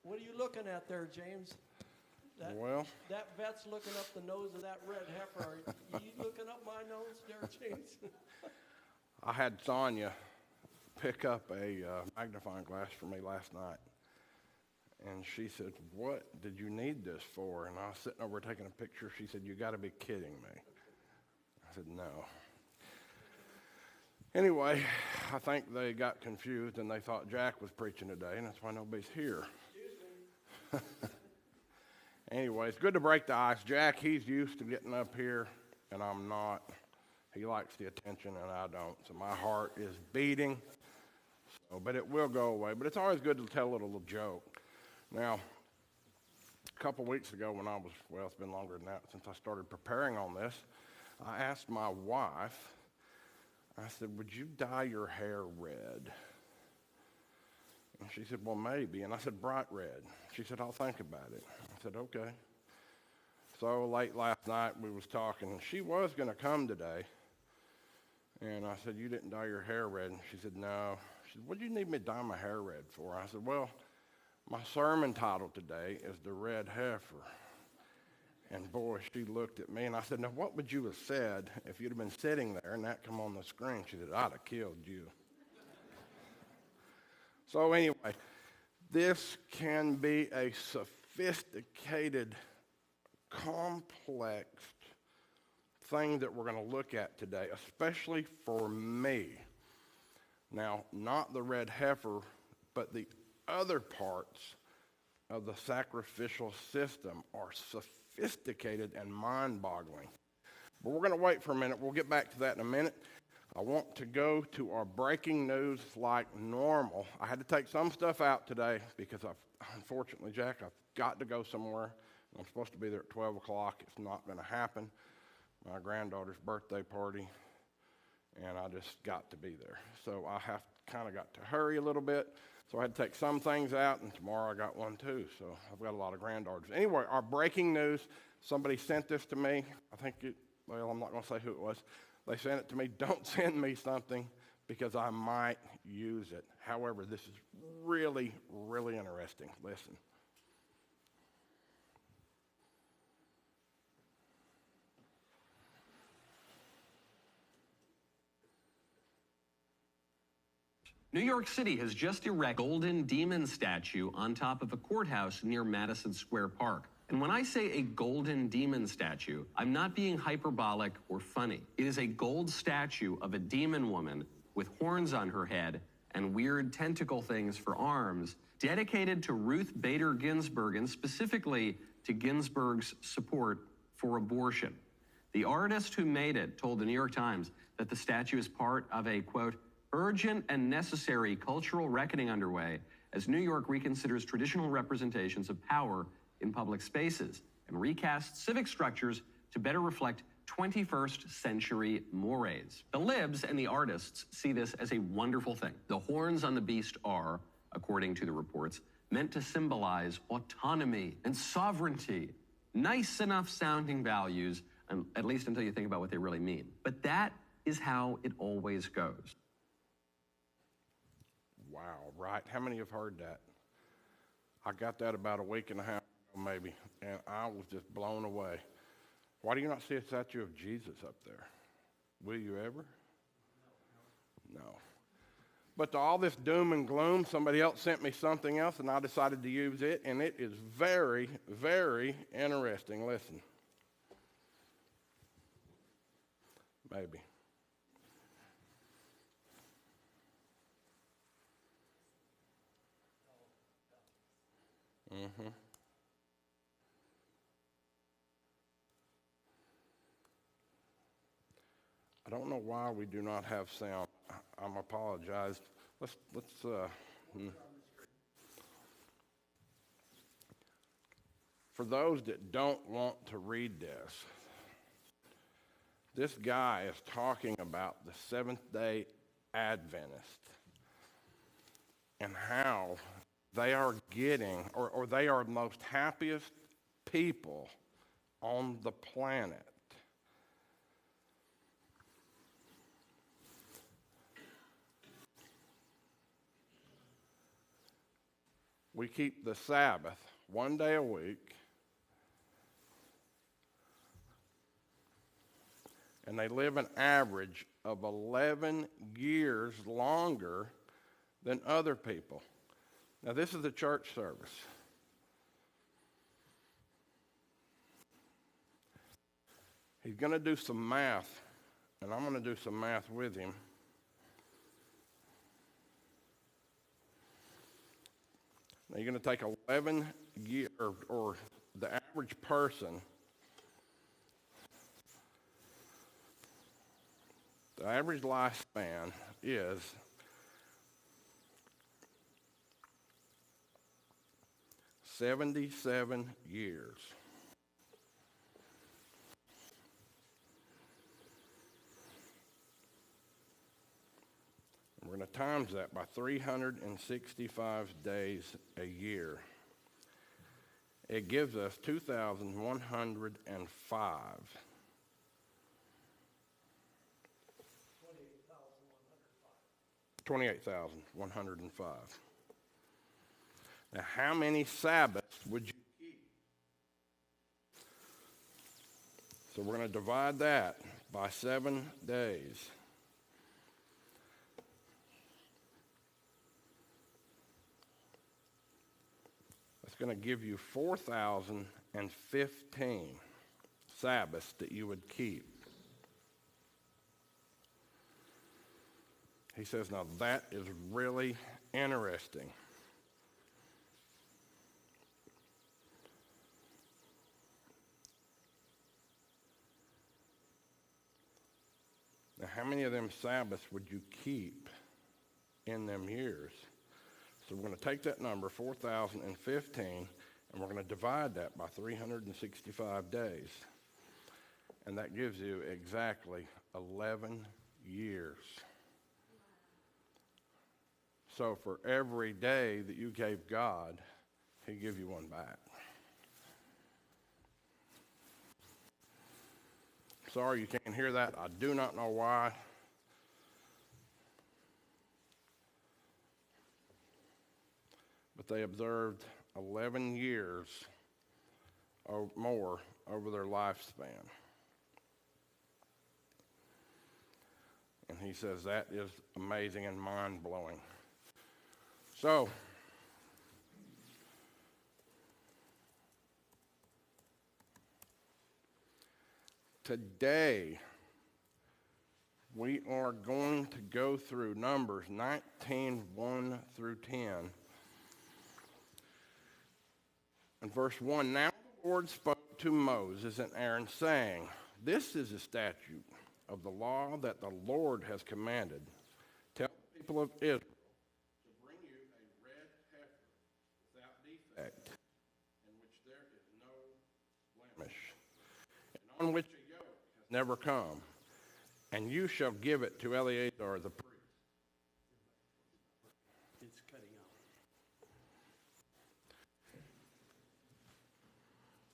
What are you looking at there, James? That vet's looking up the nose of that red heifer. Are you looking up my nose there, James? I had Sonia pick up a magnifying glass for me last night. And she said, "What did you need this for?" And I was sitting over taking a picture. She said, "You got to be kidding me." I said, "No." Anyway, I think they got confused and they thought Jack was preaching today, and that's why nobody's here. Anyway, it's good to break the ice. Jack, he's used to getting up here, and I'm not. He likes the attention, and I don't. So my heart is beating, but it will go away. But it's always good to tell a little joke. Now, a couple weeks ago when it's been longer than that since I started preparing on this, I asked my wife, I said, "Would you dye your hair red?" And she said, "Well, maybe." And I said, "Bright red." She said, "I'll think about it." I said, "Okay." So late last night we was talking, and she was going to come today. And I said, "You didn't dye your hair red?" And she said, "No." She said, "What do you need me to dye my hair red for?" I said, "Well, my sermon title today is The Red Heifer." And boy, she looked at me, and I said, "Now, what would you have said if you'd have been sitting there and that come on the screen?" She said, "I'd have killed you." So anyway, this can be a sophisticated, complex thing that we're going to look at today, especially for me. Now, not the red heifer, but the other parts of the sacrificial system are sophisticated and mind-boggling. But we're going to wait for a minute. We'll get back to that in a minute. I want to go to our breaking news like normal. I had to take some stuff out today because unfortunately, Jack, I've got to go somewhere. I'm supposed to be there at 12 o'clock. It's not going to happen. My granddaughter's birthday party, and I just got to be there. So I have kind of got to hurry a little bit. So I had to take some things out, and tomorrow I got one too. So I've got a lot of granddaughters. Anyway, our breaking news, somebody sent this to me. I'm not going to say who it was. They sent it to me. Don't send me something because I might use it. However, this is really, really interesting. Listen. New York City has just erected a golden demon statue on top of a courthouse near Madison Square Park. And when I say a golden demon statue, I'm not being hyperbolic or funny. It is a gold statue of a demon woman with horns on her head and weird tentacle things for arms, dedicated to Ruth Bader Ginsburg and specifically to Ginsburg's support for abortion. The artist who made it told the New York Times that the statue is part of a, quote, urgent and necessary cultural reckoning underway as New York reconsiders traditional representations of power in public spaces and recasts civic structures to better reflect 21st century mores. The libs and the artists see this as a wonderful thing. The horns on the beast are, according to the reports, meant to symbolize autonomy and sovereignty. Nice enough sounding values, at least until you think about what they really mean. But that is how it always goes. Wow, right? How many have heard that? I got that about a week and a half ago, maybe, and I was just blown away. Why do you not see a statue of Jesus up there? Will you ever? No. But to all this doom and gloom, somebody else sent me something else, and I decided to use it, and it is very, very interesting. Listen. Maybe. Mm-hmm. I don't know why we do not have sound. I'm apologized. Let's For those that don't want to read this guy is talking about the Seventh-day Adventist and how they are getting, or they are the most happiest people on the planet. we keep the Sabbath 1 day a week, and they live an average of 11 years longer than other people. Now, this is a church service. He's going to do some math, and I'm going to do some math with him. Now, you're going to take 11 years, or the average person, the average lifespan is 77 years. We're going to times that by 365 days a year. It gives us 2,105. 28,105. Now, how many Sabbaths would you keep? So we're going to divide that by 7 days. That's going to give you 4,015 Sabbaths that you would keep. He says, now that is really interesting. Now, how many of them Sabbaths would you keep in them years? So we're going to take that number, 4,015, and we're going to divide that by 365 days. And that gives you exactly 11 years. So for every day that you gave God, He'll give you one back. Sorry you can't hear that. I do not know why. But they observed 11 years or more over their lifespan. And he says that is amazing and mind-blowing. So, today, we are going to go through Numbers 19, 1 through 10. In verse 1, now the Lord spoke to Moses and Aaron, saying, this is a statute of the law that the Lord has commanded. Tell the people of Israel to bring you a red heifer without defect, in which there is no blemish, and on which a yoke has never come, and you shall give it to Eleazar the priest. It's cutting out.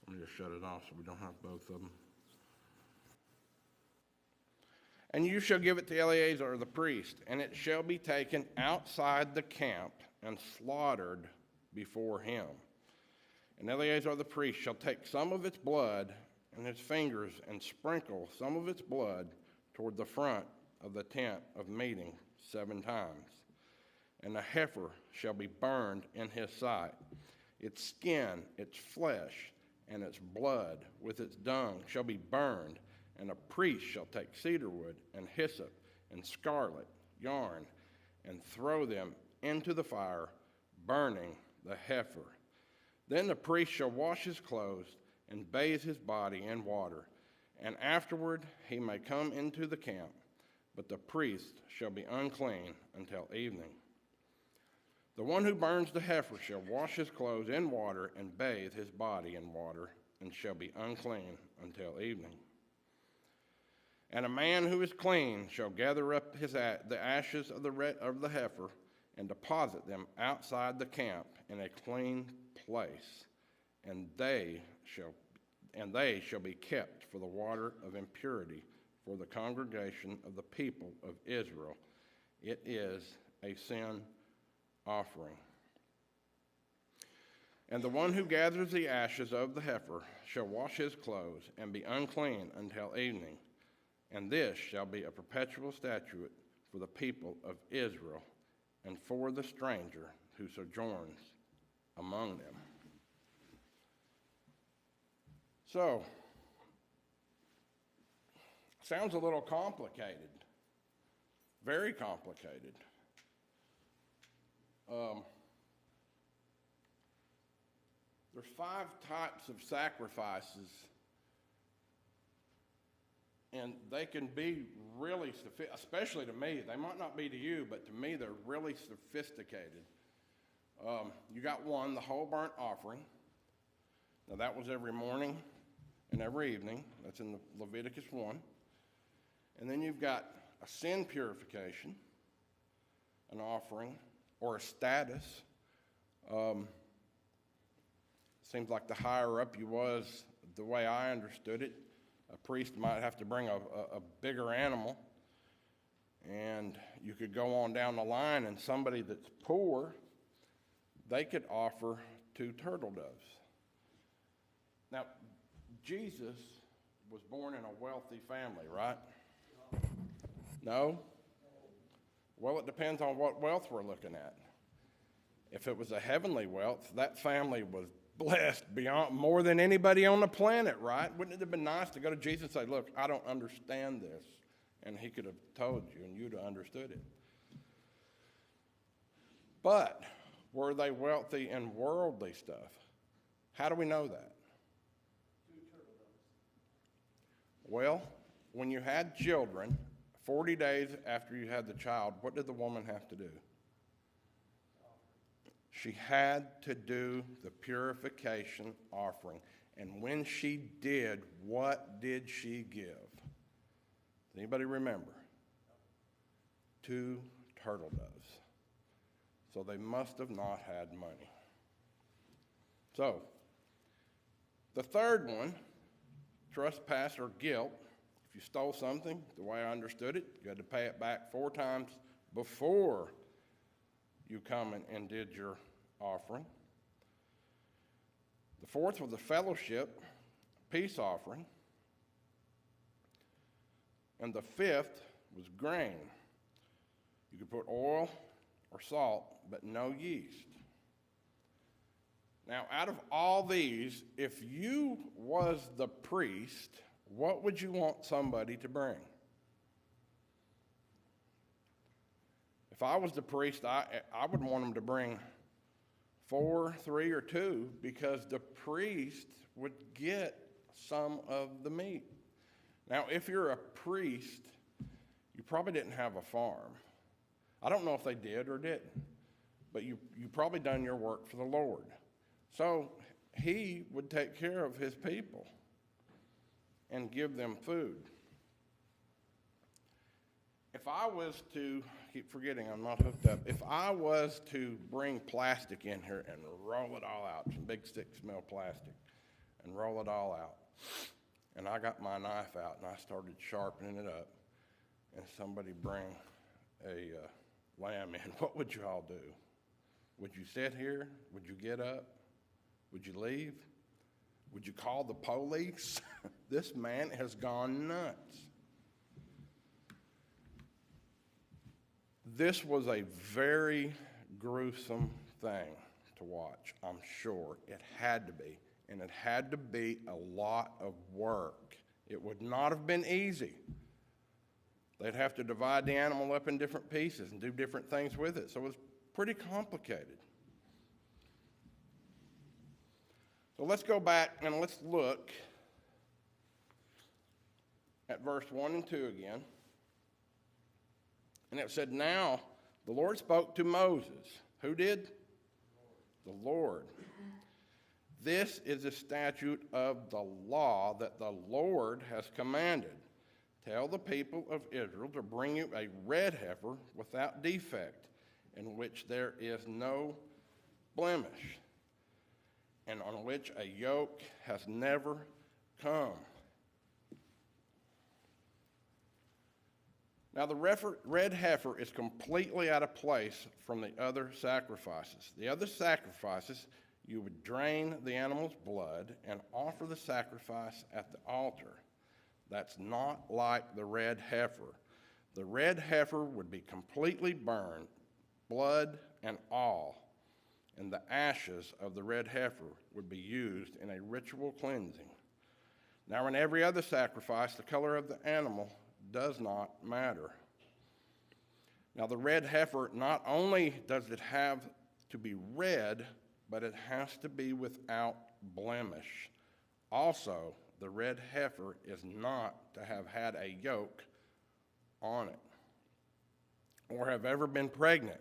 Let me just shut it off so we don't have both of them. And you shall give it to Eleazar the priest, and it shall be taken outside the camp and slaughtered before him. And Eleazar the priest shall take some of its blood in his fingers and sprinkle some of its blood toward the front of the tent of meeting 7 times. And the heifer shall be burned in his sight. Its skin, its flesh, and its blood with its dung shall be burned. And a priest shall take cedar wood and hyssop and scarlet yarn and throw them into the fire, burning the heifer. Then the priest shall wash his clothes and bathe his body in water, and afterward he may come into the camp, but the priest shall be unclean until evening. The one who burns the heifer shall wash his clothes in water and bathe his body in water, and shall be unclean until evening. And a man who is clean shall gather up the ashes of the heifer and deposit them outside the camp in a clean place, and they shall be kept for the water of impurity for the congregation of the people of Israel. It is a sin offering. And the one who gathers the ashes of the heifer shall wash his clothes and be unclean until evening. And this shall be a perpetual statute for the people of Israel and for the stranger who sojourns among them. So, sounds a little complicated, very complicated. There's 5 types of sacrifices, and they can be really, especially to me. They might not be to you, but to me, they're really sophisticated. You got one, the whole burnt offering. Now, that was every morning and every evening. That's in Leviticus 1. And then you've got a sin purification, an offering, or a status. Seems like the higher up you was, the way I understood it, a priest might have to bring a bigger animal. And you could go on down the line, and somebody that's poor, they could offer 2 turtle doves. Now, Jesus was born in a wealthy family, right? No? Well, it depends on what wealth we're looking at. If it was a heavenly wealth, that family was blessed beyond more than anybody on the planet, right? Wouldn't it have been nice to go to Jesus and say, look, I don't understand this? And he could have told you, and you'd have understood it. But were they wealthy in worldly stuff? How do we know that? Well, when you had children, 40 days after you had the child, what did the woman have to do? She had to do the purification offering. And when she did, what did she give? Does anybody remember? 2 turtle doves. So they must have not had money. So, the third one, trespass or guilt. If you stole something, the way I understood it, you had to pay it back 4 times before you come and did your offering. The fourth was the fellowship, peace offering. And the fifth was grain. You could put oil or salt, but no yeast. Now, out of all these, if you was the priest, what would you want somebody to bring? If I was the priest, I would want them to bring 4, 3, or 2, because the priest would get some of the meat. Now, if you're a priest, you probably didn't have a farm. I don't know if they did or didn't, but you probably done your work for the Lord. So he would take care of his people and give them food. If I was to, keep forgetting I'm not hooked up, if I was to bring plastic in here and roll it all out, some big sticks smell plastic, and roll it all out, and I got my knife out and I started sharpening it up, and somebody bring a lamb in, what would you all do? Would you sit here? Would you get up? Would you leave? Would you call the police? This man has gone nuts. This was a very gruesome thing to watch, I'm sure. It had to be. And it had to be a lot of work. It would not have been easy. They'd have to divide the animal up in different pieces and do different things with it. So it was pretty complicated. So let's go back and let's look at verse 1 and 2 again. And it said, now the Lord spoke to Moses. Who did? The Lord. This is a statute of the law that the Lord has commanded. Tell the people of Israel to bring you a red heifer without defect, in which there is no blemish, and on which a yoke has never come. Now, the red heifer is completely out of place from the other sacrifices. The other sacrifices, You would drain the animal's blood and offer the sacrifice at the altar. That's not like the red heifer. The red heifer would be completely burned, blood and all, and the ashes of the red heifer would be used in a ritual cleansing. Now, in every other sacrifice, the color of the animal does not matter. Now, the red heifer, not only does it have to be red, but it has to be without blemish. Also, the red heifer is not to have had a yoke on it or have ever been pregnant.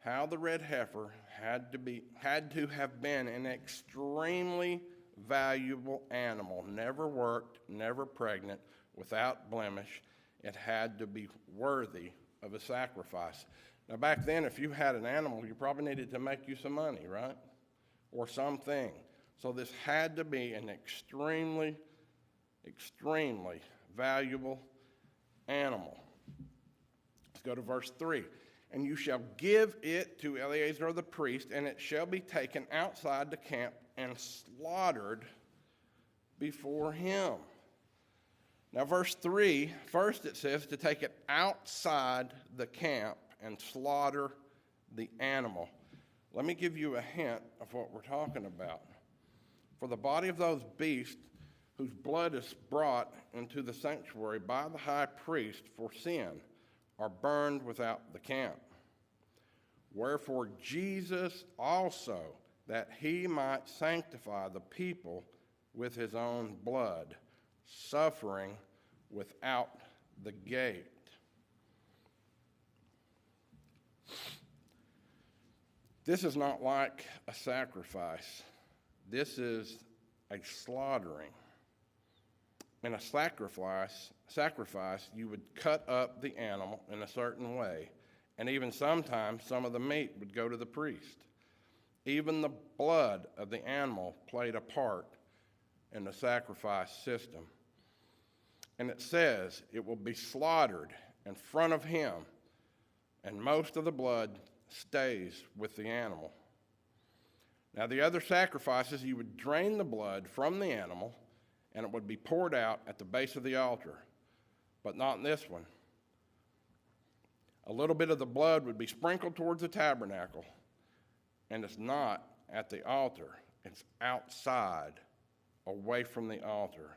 How the red heifer had to have been an extremely valuable animal, never worked, never pregnant, without blemish. It had to be worthy of a sacrifice. Now, back then, if you had an animal, you probably needed to make you some money, right? Or something. So this had to be an extremely, extremely valuable animal. Let's go to verse 3. And you shall give it to Eleazar the priest, and it shall be taken outside the camp and slaughtered before him. Now, verse 3, first it says to take it outside the camp and slaughter the animal. Let me give you a hint of what we're talking about. For the body of those beasts whose blood is brought into the sanctuary by the high priest for sin are burned without the camp. Wherefore Jesus also, that he might sanctify the people with his own blood, suffering without the gate. This is not like a sacrifice. This is a slaughtering. In a sacrifice, you would cut up the animal in a certain way, and even sometimes some of the meat would go to the priest. Even the blood of the animal played a part in the sacrifice system. And it says it will be slaughtered in front of him, and most of the blood stays with the animal. Now, the other sacrifices, you would drain the blood from the animal, and it would be poured out at the base of the altar, but not in this one. A little bit of the blood would be sprinkled towards the tabernacle, and it's not at the altar. It's outside, away from the altar.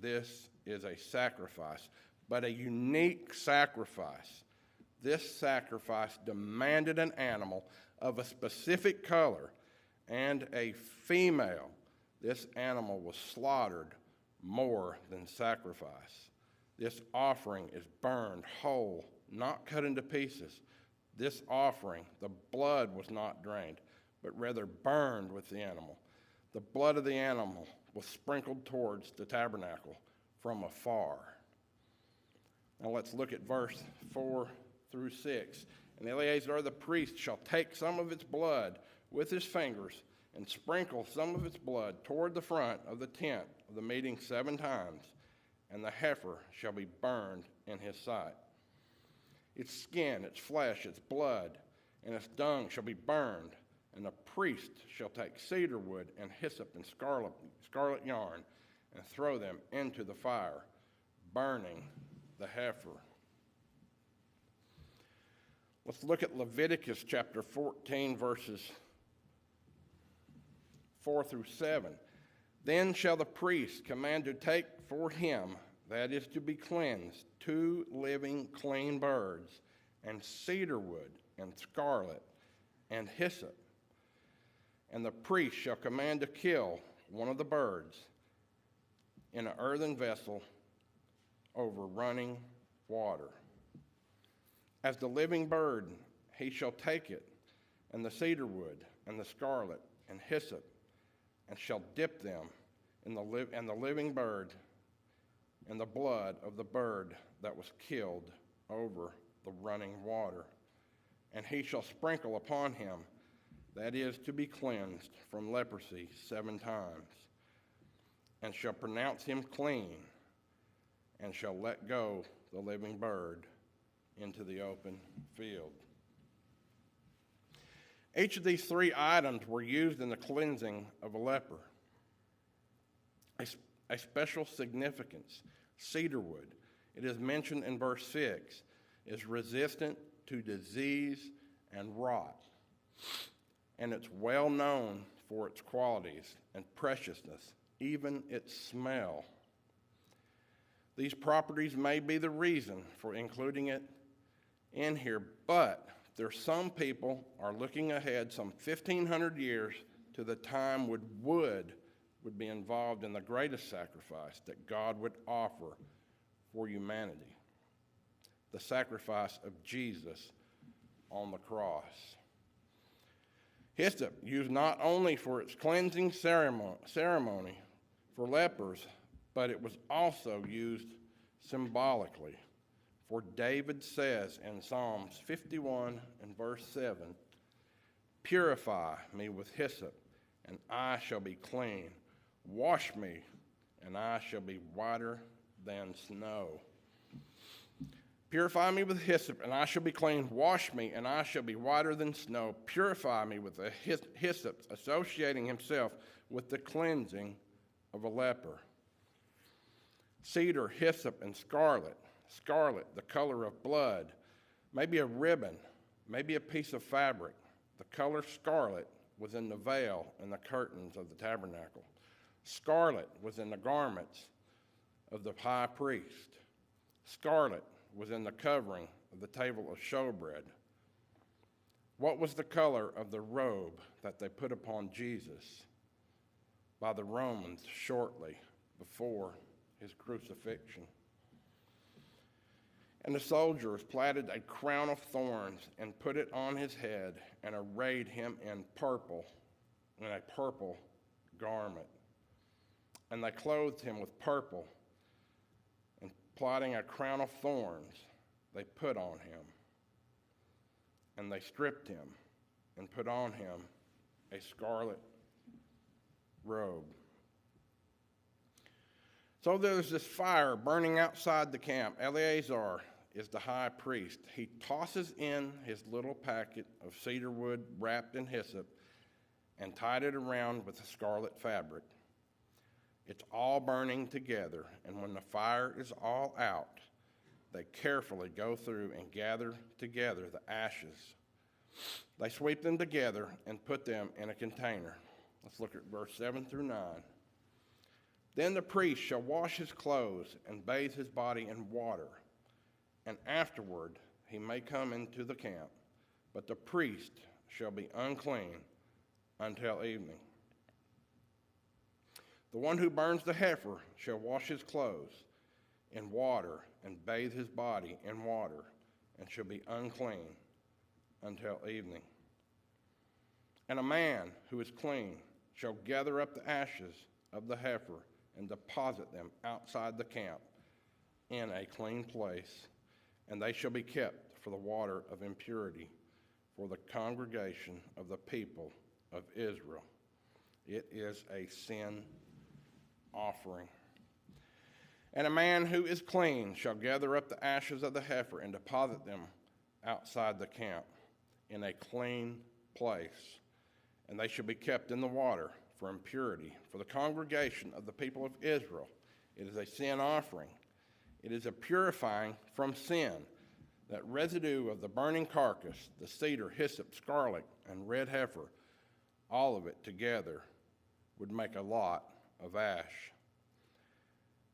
This is a sacrifice, but a unique sacrifice. This sacrifice demanded an animal of a specific color and a female. This animal was slaughtered more than sacrifice. This offering is burned whole, not cut into pieces. This offering, the blood was not drained, but rather burned with the animal. The blood of the animal was sprinkled towards the tabernacle from afar. Now let's look at verse 4 through 6. And Eleazar the priest shall take some of its blood with his fingers and sprinkle some of its blood toward the front of the tent of the meeting 7 times, and the heifer shall be burned in his sight. Its skin, its flesh, its blood, and its dung shall be burned, and the priest shall take cedar wood and hyssop and scarlet yarn and throw them into the fire, burning the heifer. Let's look at Leviticus chapter 14, verses 4 through 7. Then shall the priest command to take for him, that is to be cleansed, 2 living clean birds, and cedar wood, and scarlet, and hyssop. And the priest shall command to kill one of the birds in an earthen vessel over running water. As the living bird, he shall take it, and the cedar wood, and the scarlet, and hyssop, and shall dip them in the living bird in the blood of the bird that was killed over the running water. And he shall sprinkle upon him, that is to be cleansed from leprosy 7 times, and shall pronounce him clean, and shall let go the living bird into the open field. Each of these three items were used in the cleansing of a leper. A special significance. Cedar wood, it is mentioned in verse 6, is resistant to disease and rot, and it's well known for its qualities and preciousness, even its smell. These properties may be the reason for including it in here, but there's some people are looking ahead some 1,500 years to the time wood would be involved in the greatest sacrifice that God would offer for humanity, the sacrifice of Jesus on the cross. Hyssop, used not only for its cleansing ceremony for lepers, but it was also used symbolically. For David says in Psalms 51 and verse 7, "Purify me with hyssop, and I shall be clean. Wash me, and I shall be whiter than snow." Purify me with hyssop, and I shall be clean. Wash me, and I shall be whiter than snow. Purify me with the hyssop, associating himself with the cleansing of a leper. Cedar, hyssop, and scarlet. Scarlet, the color of blood. Maybe a ribbon, maybe a piece of fabric. The color scarlet was in the veil and the curtains of the tabernacle. Scarlet was in the garments of the high priest. Scarlet was in the covering of the table of showbread. What was the color of the robe that they put upon Jesus by the Romans shortly before his crucifixion? And the soldiers plaited a crown of thorns and put it on his head and arrayed him in a purple garment. And they clothed him with purple, and plaiting a crown of thorns, they put on him. And they stripped him and put on him a scarlet robe. So there's this fire burning outside the camp. Eleazar is the high priest. He tosses in his little packet of cedar wood wrapped in hyssop and tied it around with the scarlet fabric. It's all burning together, and when the fire is all out, they carefully go through and gather together the ashes. They sweep them together and put them in a container. Let's look at verse 7 through 9. Then the priest shall wash his clothes and bathe his body in water, and afterward he may come into the camp, but the priest shall be unclean until evening. The one who burns the heifer shall wash his clothes in water and bathe his body in water, and shall be unclean until evening. And a man who is clean shall gather up the ashes of the heifer and deposit them outside the camp in a clean place, and they shall be kept for the water of impurity for the congregation of the people of Israel. It is a sin offering. And a man who is clean shall gather up the ashes of the heifer and deposit them outside the camp in a clean place, and they shall be kept in the water for impurity for the congregation of the people of Israel. It is a sin offering. It is a purifying from sin. That residue of the burning carcass, the cedar, hyssop, scarlet, and red heifer, all of it together would make a lot of ash.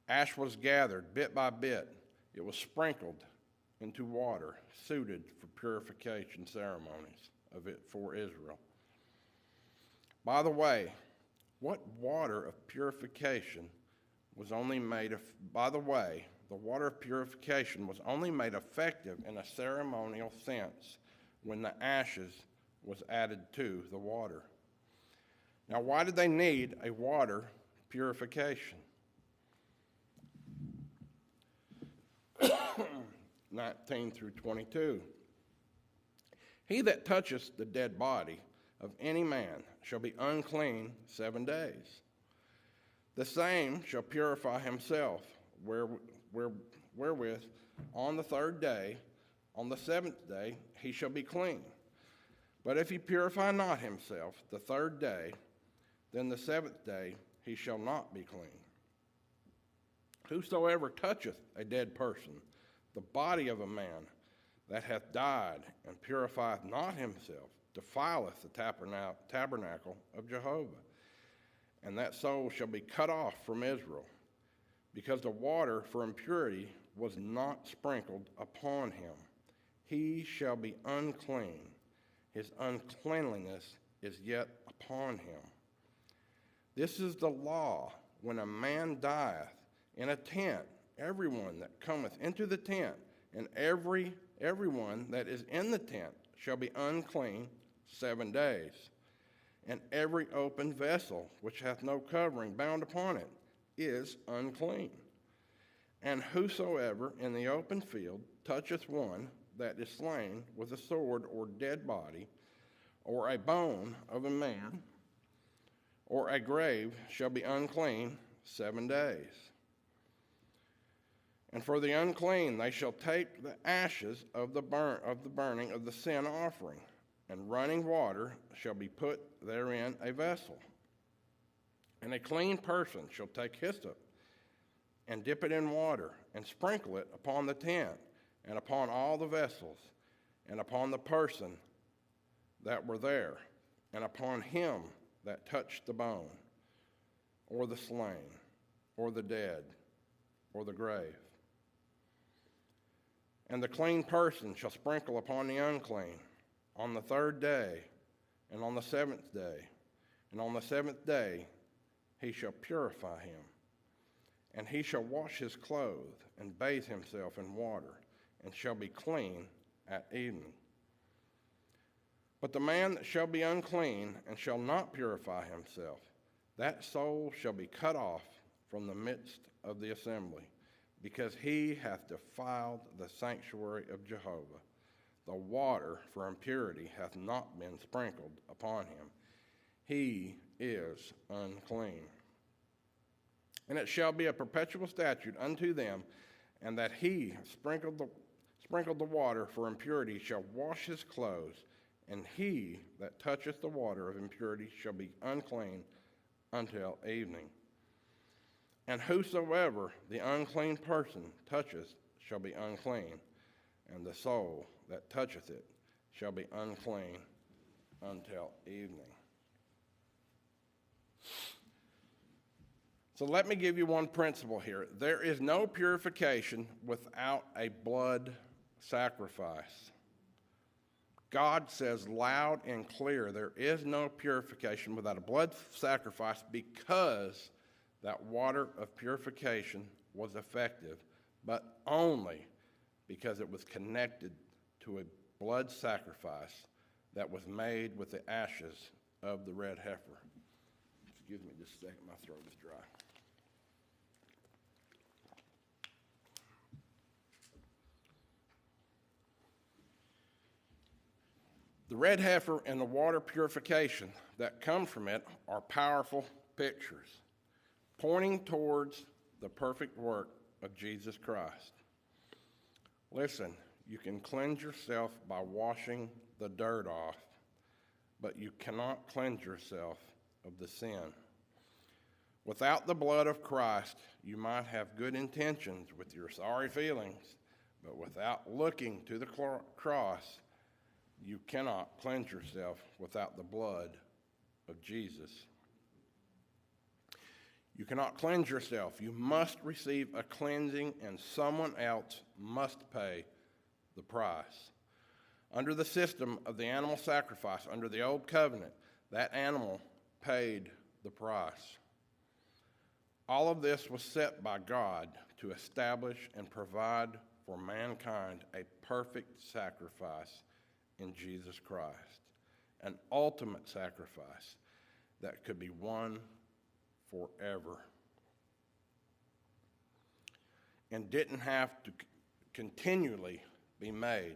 Ash was gathered bit by bit. It was sprinkled into water, suited for purification ceremonies of it for Israel. By the way, what water of purification was only made of, by the way, the water of purification was only made effective in a ceremonial sense when the ashes was added to the water. Now, why did they need a water purification? 19 through 22. He that toucheth the dead body of any man shall be unclean 7 days. The same shall purify himself, wherewith on the third day, on the seventh day, he shall be clean. But if he purify not himself the third day, then the seventh day he shall not be clean. Whosoever toucheth a dead person, the body of a man that hath died, and purifieth not himself, defileth the tabernacle of Jehovah. And that soul shall be cut off from Israel, because the water for impurity was not sprinkled upon him. He shall be unclean. His uncleanliness is yet upon him. This is the law. When a man dieth in a tent, everyone that cometh into the tent, and everyone that is in the tent shall be unclean 7 days. And every open vessel which hath no covering bound upon it is unclean. And whosoever in the open field toucheth one that is slain with a sword or dead body, or a bone of a man, or a grave, shall be unclean 7 days. And for the unclean they shall take the ashes of the burning of the sin offering, and running water shall be put therein a vessel. And a clean person shall take hyssop, and dip it in water, and sprinkle it upon the tent, and upon all the vessels, and upon the person that were there, and upon him that touched the bone, or the slain, or the dead, or the grave. And the clean person shall sprinkle upon the unclean on the third day, and on the seventh day. And on the seventh day he shall purify him. And he shall wash his clothes, and bathe himself in water, and shall be clean at evening. But the man that shall be unclean, and shall not purify himself, that soul shall be cut off from the midst of the assembly, because he hath defiled the sanctuary of Jehovah. The water for impurity hath not been sprinkled upon him. He is unclean. And it shall be a perpetual statute unto them, and that he sprinkled the water for impurity shall wash his clothes, and he that toucheth the water of impurity shall be unclean until evening. And whosoever the unclean person toucheth shall be unclean, and the soul that toucheth it shall be unclean until evening. So let me give you one principle here. There is no purification without a blood sacrifice. God says loud and clear, there is no purification without a blood sacrifice, because that water of purification was effective, but only because it was connected to a blood sacrifice that was made with the ashes of the red heifer. Excuse me just a second, my throat is dry. The red heifer and the water purification that come from it are powerful pictures, pointing towards the perfect work of Jesus Christ. Listen, you can cleanse yourself by washing the dirt off, but you cannot cleanse yourself of the sin. Without the blood of Christ, you might have good intentions with your sorry feelings, but without looking to the cross, you cannot cleanse yourself without the blood of Jesus. You cannot cleanse yourself. You must receive a cleansing, and someone else must pay the price. Under the system of the animal sacrifice, under the old covenant, that animal paid the price. All of this was set by God to establish and provide for mankind a perfect sacrifice in Jesus Christ, an ultimate sacrifice that could be won forever and didn't have to continually be made.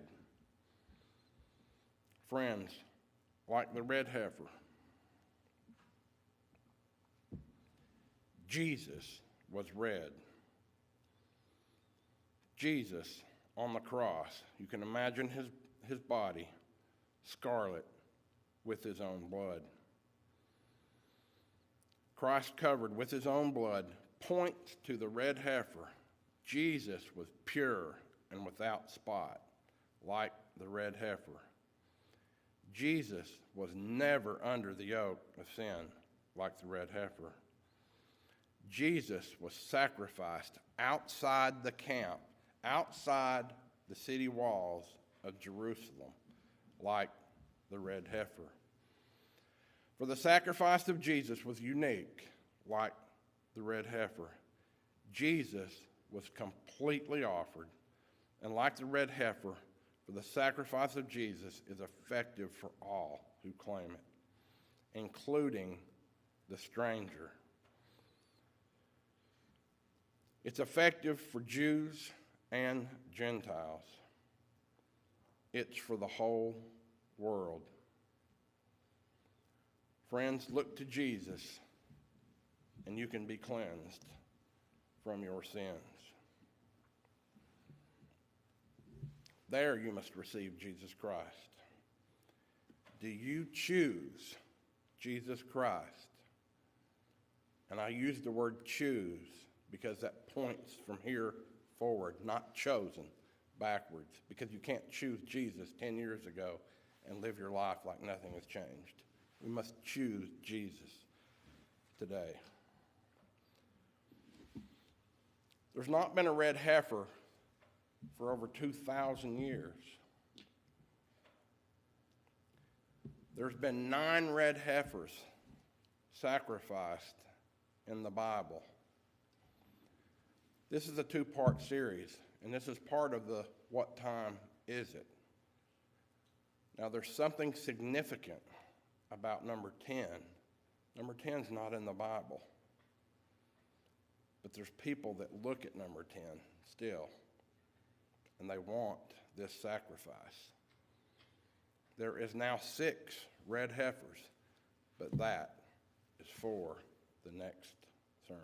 Friends, like the red heifer, Jesus was red. Jesus on the cross, you can imagine his body, scarlet, with his own blood. Christ covered with his own blood points to the red heifer. Jesus was pure and without spot, like the red heifer. Jesus was never under the yoke of sin, like the red heifer. Jesus was sacrificed outside the camp, outside the city walls of Jerusalem, like the red heifer. For the sacrifice of Jesus was unique, like the red heifer. Jesus was completely offered, and like the red heifer, for the sacrifice of Jesus is effective for all who claim it, including the stranger. It's effective for Jews and Gentiles. It's for the whole world. Friends, look to Jesus, and you can be cleansed from your sins. There you must receive Jesus Christ. Do you choose Jesus Christ? And I use the word choose because that points from here forward, not chosen backwards, because you can't choose Jesus 10 years ago and live your life like nothing has changed. We must choose Jesus today. There's not been a red heifer for over 2,000 years. There's been 9 red heifers sacrificed in the Bible. This is a 2-part series, and this is part of the What Time Is It? Now, there's something significant about number 10. Number 10 is not in the Bible. But there's people that look at number 10 still, and they want this sacrifice. There is now 6 red heifers, but that is for the next sermon.